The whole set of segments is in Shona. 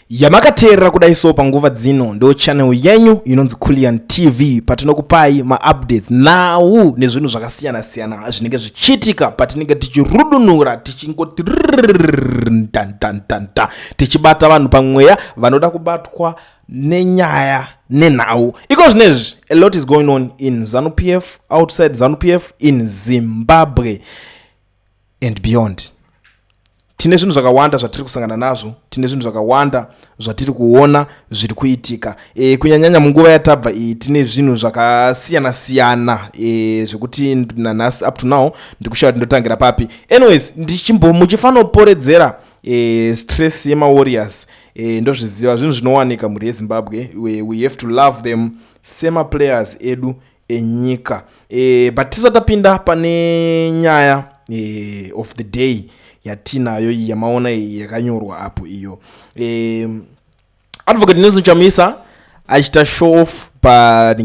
Yamakatera kudaiso panguva dzino ndo channel yenyu inonzi Kulian TV patinokupai ma-updates nawu nezvinhu zvakasiyana siyana zvinenge zvichiitika patinenge tichirudunura tichingoti tichibata vanhu pamweya vanoda kubatwa nenyaya nenhau. Iko zvinezvi, a lot is going on in ZANU-PF, outside ZANU-PF, in Zimbabwe and beyond. Tine zvinhu zvakawanda zvatiri kusangana nazvo, tine zvinhu zvakawanda zvatiri kuona zviri kuitika. Kunyanyanya munguva yatabva iyi tine zvinhu zvakasiyana siyana zvekuti nanhasi up to now ndikushaura ndotangira papi. Anyways, muchifanira kuporedzera stress yema warriors ndozviziva zvinhu zvinowanika muri yeZimbabwe. We have to love them sema players edu enyika. But tisatapinda pane nyaya of the day yatinayo yamaona yakanyorwa apo iyo. Advocate Nelson Chamisa achita show off pa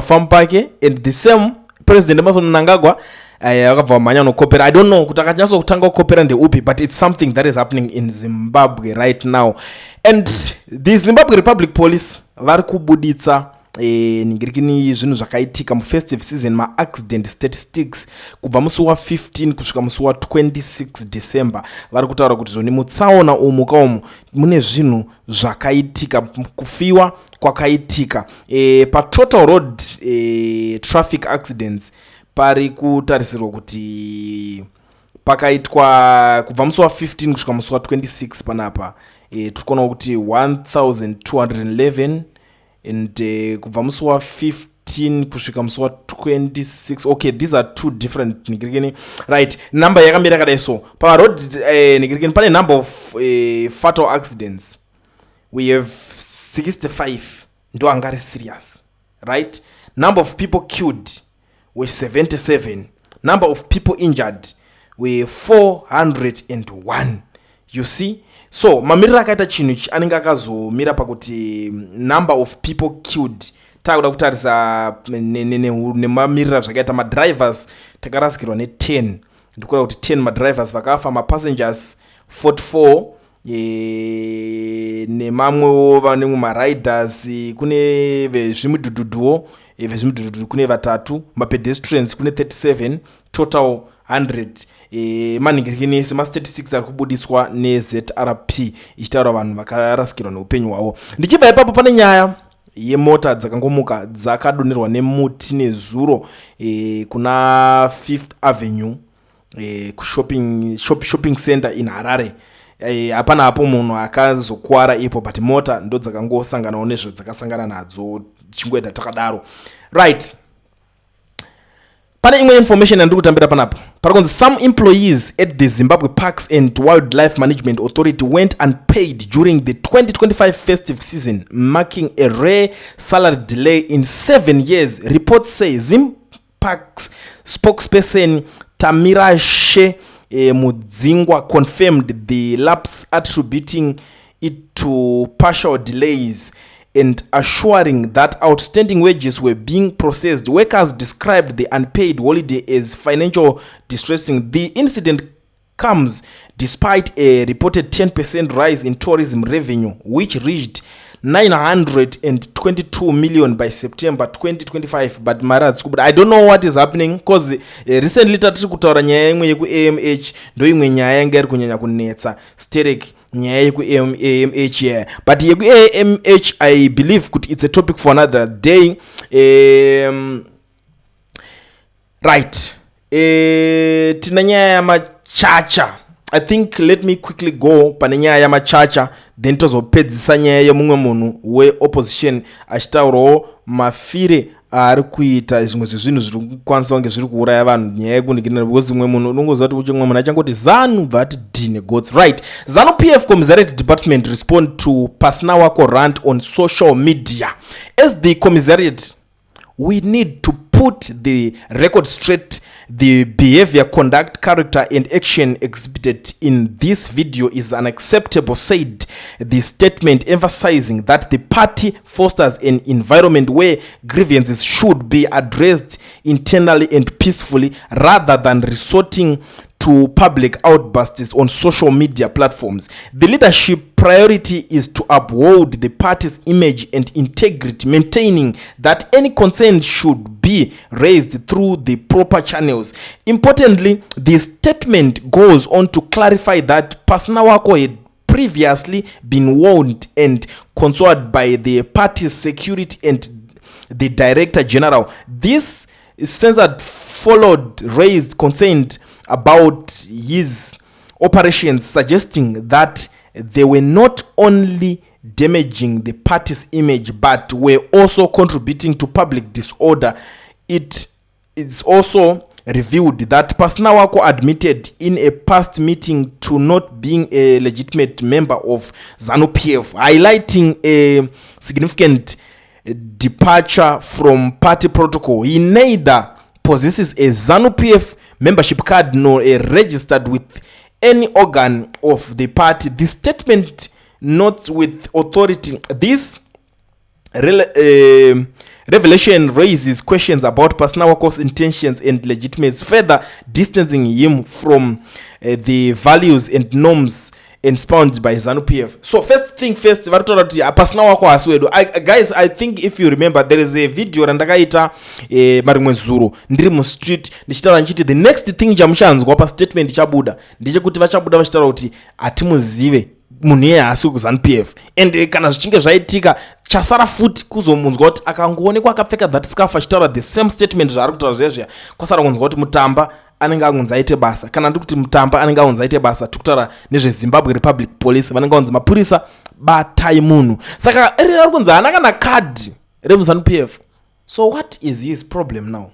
farm pake, and the same President Mnangagwa akabva manya nokopera. I don't know kuti akanyatso kutanga kukopera ndeupi, but it's something that is happening in Zimbabwe right now. And the Zimbabwe Republic Police vari kubuditsa ningirikini zvinhu zvakaitika festive season ma-accident statistics kubva musi wa 15 kusvika musi wa 26 December. Vari kutaura kuti zvoni mutsaona umu kaumu mune zvinhu zvakaitika, kufiwa kwakaitika. Pa total road traffic accidents pari kutarisirwa kuti pakaitwa kubva musi wa 15 kusvika musi wa 26 panapa tikona kuti 1211, and kubva musi wa 15 kusvika musi wa 26. Okay, these are two different nigirikini, right? Number yakamira kadai so pa road nigirikini pane number of fatal accidents we have 65 ndo angari serious, right? Number of people killed we 77, number of people injured we 401. You see, so mamirira akaita chinhu anenge akazomira pakuti number of people killed takuda kutarisa nemamirira zvakaita madrivers takarasikirwa ne10 ndikura kuti 10 madrivers vakafa, mapassengers 44 nemamwewo vanenge mariders kune vezvimudhudhudhuwo kune vatatu, mapedestrians kune 37, total 100. Maningirikini sema-statistics ari kubudiswa neZRP ichitaura vanhu vakarasikirwa neupenyu hwavo. Ndichibva ipapo pane nyaya yemota dzakangomuka dzakadonherwa nemuti nezuro kuna 5th Avenue shopping center in Harare. Hapana hapo munhu akazokwara ipo, but mota ndo dzakangosanganawo nezvo dzakasangana nadzo chingoenda takadaro, right? Pane imwe information yandiri kutambira panapo parakunzi some employees at the Zimbabwe Parks and Wildlife Management Authority went unpaid during the 2025 festive season, marking a rare salary delay in 7 years. Reports say Zimparks spokesperson Tamirashe Mudzingwa confirmed the lapse, attributing it to partial delays and assuring that outstanding wages were being processed. Workers described the unpaid holiday as financial distressing. The incident comes despite a reported 10% rise in tourism revenue, which reached 922 million by September 2025. But I don't know what is happening, because recently tatiri kutaura nyaya imwe yeku AMH ndo imwe nyaya yanga iri kunyanya kunetsa Sterek, nyaya yeku AMH here. But yeku AMH I believe kuti it's a topic for another day. Right, tina nyaya ya Machacha. I think let me quickly go pane nyaya ya Machacha, then tozopedzisa nyaya yemumwe munhu weopposition achitaurawo mafire ari kuita zvimwe zvinhu zviri kukwanisa kunge zviri kuuraya vanhu. Nyaya yekunikirana because mumwe munhu unongoziva kuti mumwe munhu achangoti ZANU vati dine gods, right? ZANU-PF Commissariat Department respond to Pasina Wako rant on social media. As the commissariat, we need to put the record straight. The behavior, conduct, character and action exhibited in this video is unacceptable, said the statement, emphasizing that the party fosters an environment where grievances should be addressed internally and peacefully rather than resorting to public outbursts on social media platforms. The leadership priority is to uphold the party's image and integrity, maintaining that any concern should be raised through the proper channels. Importantly, the statement goes on to clarify that Pasnawako had previously been warned and consulted by the party's security and the Director General. This censored followed raised concern about his operations, suggesting that they were not only damaging the party's image but were also contributing to public disorder. It is also revealed that Pasnawako admitted in a past meeting to not being a legitimate member of ZANU-PF, highlighting a significant departure from party protocol. He neither possesses a ZANU-PF membership card nor a registered with any organ of the party. The statement, not with authority, this revelation raises questions about Pasnawako's intentions and legitimacy, further distancing him from the values and norms expounded by ZANU-PF. So first thing first, Pasnawako aswedu. Guys, I think if you remember, there is a video randakaita marimwe zuru ndiri mu street ndichitaura nchiti the next thing chamushanzwa pa statement chabuda ndechekuti vachabuda vachitaura kuti atimuzive munhu iye asi kuZANU-PF, and kana zvichinge zvaitika chasara futi kuzomunzwa kuti akangoonekwa akapfeka that scarf achitaura the same statement zvaari kutaura zvezvia, kwasara kunzwa kuti mutamba anenge aunzi aite basa, kana ndikuti mutamba anenge aunzi aite basa, tikutaura nezve Zimbabwe Republic Police vanenge aunzi mapurisa batai munhu, saka ari kunzi hana kana card remuZANU-PF. So what is his problem now?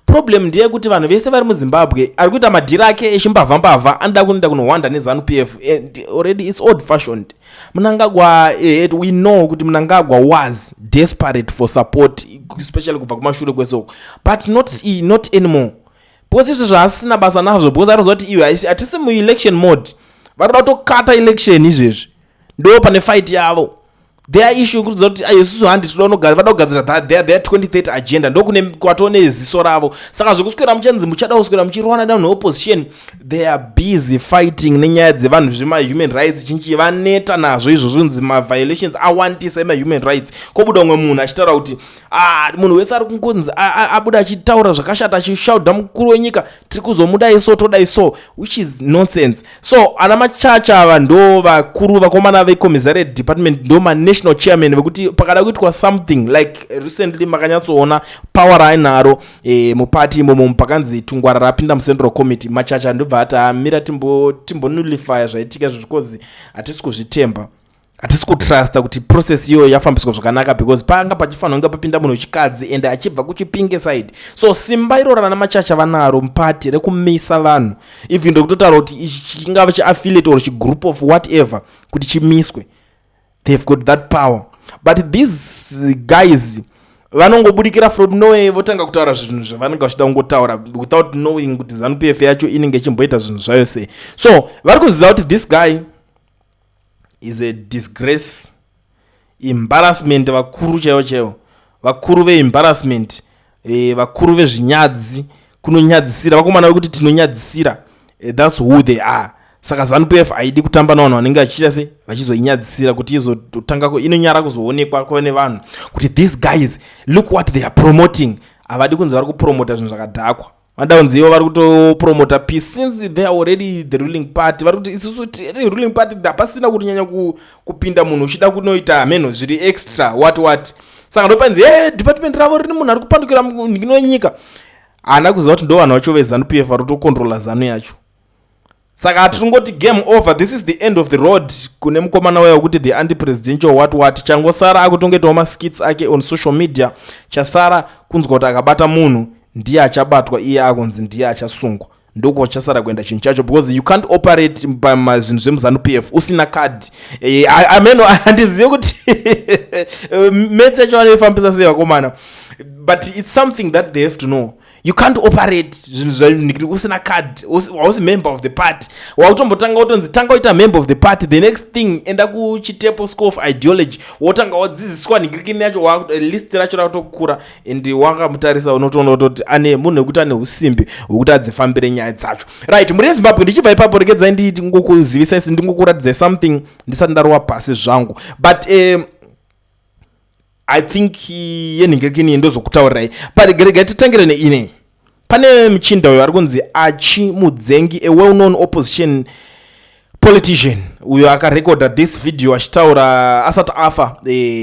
Problem ndiye kuti vanhu vese vari muZimbabwe ari kuita madhira ake echimbavha anoda kuenda kunohwanda neZANU-PF, and already it's old fashioned. Mnangagwa, we know kuti Mnangagwa was desperate for support, especially kubva kumashure kwesoko, but not anymore. Because izvo zvaasina basa nazvo, because arozoti iwe hatisi mu-election mode, varikuda kutokata election izvezvi, ndo pane fight yavo. Their issue kuziva kuti isusu handi vada kugadzira their 2030 agenda, ndokune kwatone ziso ravo. Saka zvekuswera muchanzi muchada kuswera muchirwana down opposition, they are busy fighting nenyaya dzevanhu zvema-human rights. Chinchi vaneta nazvo izvozvo nzi ma-violations awandisa ema-human rights. Kobuda umwe munhu achitaura kuti munhu wese ari kungonzi abuda achitaura zvakashata achishaudha mukuru wenyika tiri kuzomudai so todai so, which is nonsense. So ana Machacha ava ndo vakuru vakomana vecommissariat department ndo national chairman vekuti pakada kuitwa something like recently makanyatsoona power ainaro mupati imomo pakanzi tungwara rapinda mucentral committee. Machacha ndobva ati amira timbo nullify zvaitika zvikozi hatisi kuzvitemba, hatisi kutrusta kuti process iyo yafambiswa zvakanaka, because panga pachifanira kunge papinda munhu wechikadzi and achibva kuchipinge side. So simba iroro rana Machacha vanaro mupati rekumisa vanhu, even ndokutotaura kuti ichi chingava chiaffiliate or chigroup of whatever kuti chimiswe. They've got that power, but these guys vanongobudikira from nowhere votanga kutaura zvinhu zvavanenge vachida kungotaura without knowing kuti ZANU-PF yacho inenge ichimboita zvinhu zvayo sei. So vari kuziva kuti this guy is a disgrace, embarrassment, vakuru chaivo chaivo, vakuru veembarrassment, vakuru vezvinyadzi, kunonyadzisira vakomana vekuti tinonyadzisira, that's who they are. Saka ZANU-PF haidi kutamba navanhu vanenge vachiita se vachizoinyadzisira kuti izotanga inonyara kuzoonekwa kune vanhu kuti these guys look what they are promoting. Havadi kunzi vari kupromota zvinhu zvakadhakwa, vanoda kunzi ivo vari kutopromota peace since they are already the ruling party. Vari kuti isusu ruling party hapasina kuti nyanya kupinda munhu uchida kunoita meno zviri extra what. Saka ndopanzi department ravo rini munhu ari kupandukira nhingino yenyika, haana kuziva kuti ndo vanhu vacho veZANU-PF vari kutokontrola ZANU yacho. Saka hatingoti game over, this is the end of the road. Kune mukomana wayo kuti the anti-presidential what changosara akutongetawo maskits ake on social media. Chasara kunzwa kuti akabata munhu ndiye achabatwa, iye akonzi ndiye achasungwa, ndoko chasara kuenda chinhu chacho, because you can't operate pamazvinhu zvemuZANU-PF usina card. Ameno handizive kuti metse yacho vanoifambisa sei vakomana, but it's something that they have to know. you can't operate usina card, was member of the party. Wautombotanga utonzi tanga uita member of the party, the next thing enda kuchitepo school of ideology wotanga wadzidziswa nigirikini yacho list racho ratokura and wanga mutarisa unotoona kuti ane munhu wekuti ane usimbi wekuti adzifambire nyaya dzacho. Right, muri Zimbabwe ndichibva ipapo regedzai ndingokuzivisa isi ndingokuratidza something ndisati ndarowa pasi zvangu, but I think yenhingirikini ndozokutaurirai, but regai titangire neine. Pane muchinda uyo ari kunzi Achimudzengi, a well known opposition politician, uyo akarecorda this video achitaura asati afa,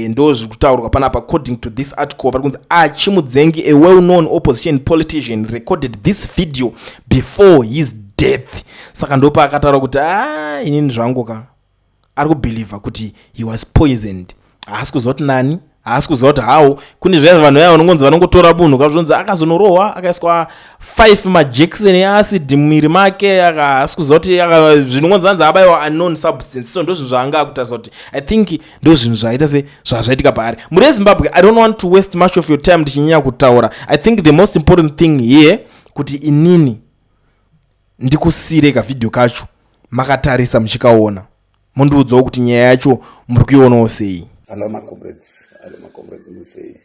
ndo zviri kutaurwa panapa according to this article. Pari kunzi Achimudzengi, a well known opposition politician, recorded this video before his death. Saka ndopa akataura kuti inini zvangu ari kubhelieva kuti he was poisoned. Haasi kuzoti nani, haasi kuzoti how. Kune zvaya vanhu vaya vanongonzi vanongotora munhu kazvonzi akazonorohwa akaiswa 5 majekiseni eacid mumiri make, haasi kuzoti zvinongonzi anzi abayiwa unknown substance. So ndo zvinhu zvaanga akutarisa kuti I think ndo zvinhu zvaita se zvazvaitika paari. Muri Zimbabwe, I don't want to waste much of your time ndichinyanya kutaura. I think the most important thing here kuti inini ndikusire kavidhio kacho makatarisa muchikaona mundiudzawo kuti nyaya yacho muri kuionawo sei. Hello, my comrades. We say,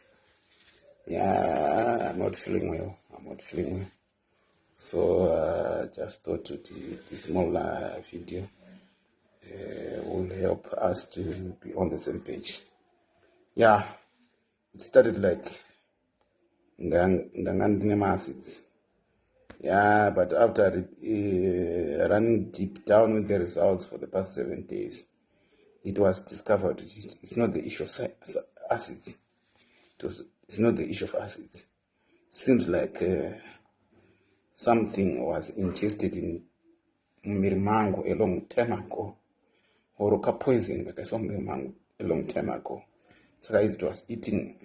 yeah, I'm not feeling well. So, just thought to this small video will help us to be on the same page. Yeah, it started like the acids. Yeah, but after running deep down with the results for the past 7 days, it was discovered it's not the issue of acids. It's not the issue of acids. Seems like something was ingested in Mirimango a long time ago, or a poison that I saw Mirimango a long time ago. So it was eating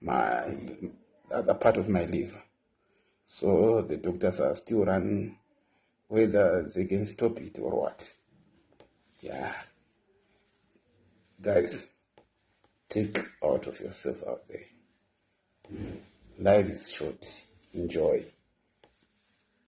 my other part of my liver. So the doctors are still running whether they can stop it or what. Yeah. Guys, take out of yourself out there. Life is short. Enjoy.